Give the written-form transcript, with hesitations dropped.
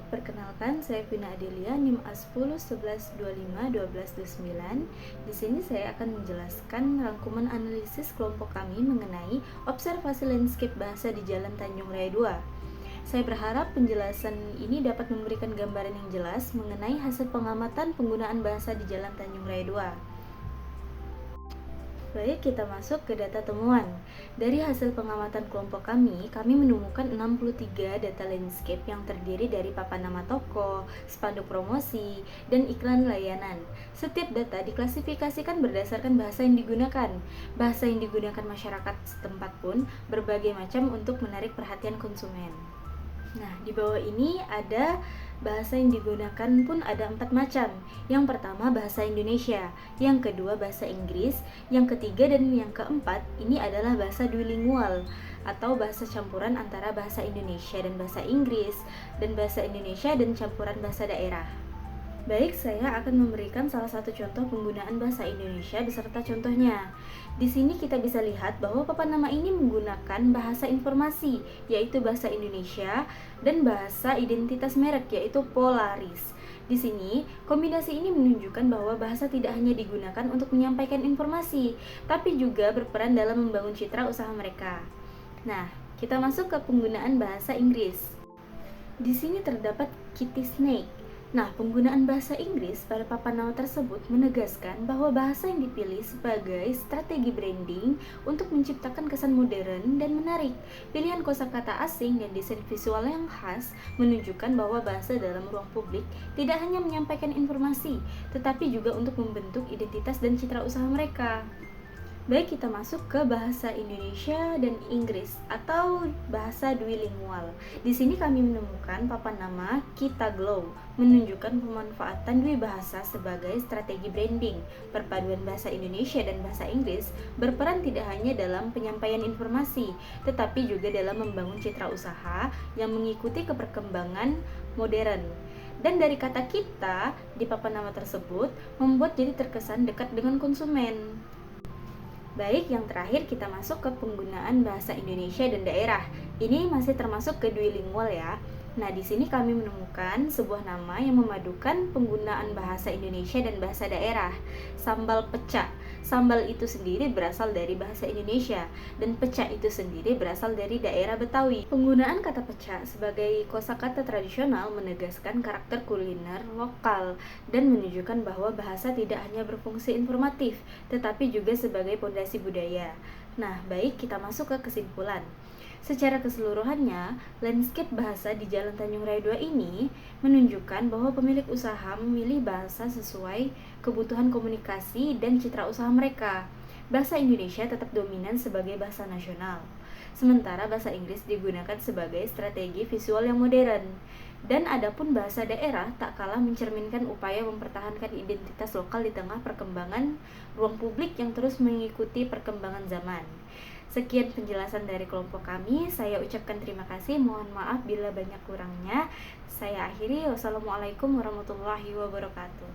Perkenalkan, saya Vina Adelia, NIM A10 11 25 12 29. Di sini saya akan menjelaskan rangkuman analisis kelompok kami mengenai observasi landscape bahasa di Jalan Tanjung Raya 2. Saya berharap penjelasan ini dapat memberikan gambaran yang jelas mengenai hasil pengamatan penggunaan bahasa di Jalan Tanjung Raya 2. Baik, kita masuk ke data temuan. Dari hasil pengamatan kelompok kami menemukan 63 data landscape yang terdiri dari papan nama toko, spanduk promosi, dan iklan layanan. Setiap data diklasifikasikan berdasarkan bahasa yang digunakan. Bahasa yang digunakan masyarakat setempat pun berbagai macam untuk menarik perhatian konsumen. Nah, di bawah ini ada bahasa yang digunakan pun ada 4 macam. Yang pertama bahasa Indonesia, yang kedua bahasa Inggris, yang ketiga dan yang keempat ini adalah bahasa duolingual atau bahasa campuran antara bahasa Indonesia dan bahasa Inggris, dan bahasa Indonesia dan campuran bahasa daerah. Baik, saya akan memberikan salah satu contoh penggunaan bahasa Indonesia beserta contohnya. Di sini kita bisa lihat bahwa papan nama ini menggunakan bahasa informasi, yaitu bahasa Indonesia, dan bahasa identitas merek, yaitu Polaris. Di sini, kombinasi ini menunjukkan bahwa bahasa tidak hanya digunakan untuk menyampaikan informasi, tapi juga berperan dalam membangun citra usaha mereka. Nah, kita masuk ke penggunaan bahasa Inggris. Di sini terdapat Kitty Snake. Nah, penggunaan bahasa Inggris pada papan nama tersebut menegaskan bahwa bahasa yang dipilih sebagai strategi branding untuk menciptakan kesan modern dan menarik. Pilihan kosakata asing dan desain visual yang khas menunjukkan bahwa bahasa dalam ruang publik tidak hanya menyampaikan informasi, tetapi juga untuk membentuk identitas dan citra usaha mereka. Baik, kita masuk ke bahasa Indonesia dan Inggris atau bahasa duolingual. Di sini kami menemukan papan nama Kita Glow, menunjukkan pemanfaatan dua bahasa sebagai strategi branding. Perpaduan bahasa Indonesia dan bahasa Inggris berperan tidak hanya dalam penyampaian informasi, tetapi juga dalam membangun citra usaha yang mengikuti perkembangan modern. Dan dari kata kita di papan nama tersebut membuat jadi terkesan dekat dengan konsumen. Baik, yang terakhir kita masuk ke penggunaan bahasa Indonesia dan daerah. Ini masih termasuk ke duolingual ya. Nah, di sini kami menemukan sebuah nama yang memadukan penggunaan bahasa Indonesia dan bahasa daerah. Sambal pecak. Sambal itu sendiri berasal dari bahasa Indonesia dan pecak itu sendiri berasal dari daerah Betawi. Penggunaan kata pecak sebagai kosakata tradisional menegaskan karakter kuliner lokal dan menunjukkan bahwa bahasa tidak hanya berfungsi informatif, tetapi juga sebagai pondasi budaya. Nah, baik, kita masuk ke kesimpulan. Secara keseluruhannya, landscape bahasa di Jalan Tanjung Raya 2 ini menunjukkan bahwa pemilik usaha memilih bahasa sesuai kebutuhan komunikasi dan citra usaha mereka. Bahasa Indonesia tetap dominan sebagai bahasa nasional, sementara bahasa Inggris digunakan sebagai strategi visual yang modern. Dan adapun bahasa daerah tak kalah mencerminkan upaya mempertahankan identitas lokal di tengah perkembangan ruang publik yang terus mengikuti perkembangan zaman. Sekian penjelasan dari kelompok kami. Saya ucapkan terima kasih. Mohon maaf bila banyak kurangnya. Saya akhiri. Wassalamualaikum warahmatullahi wabarakatuh.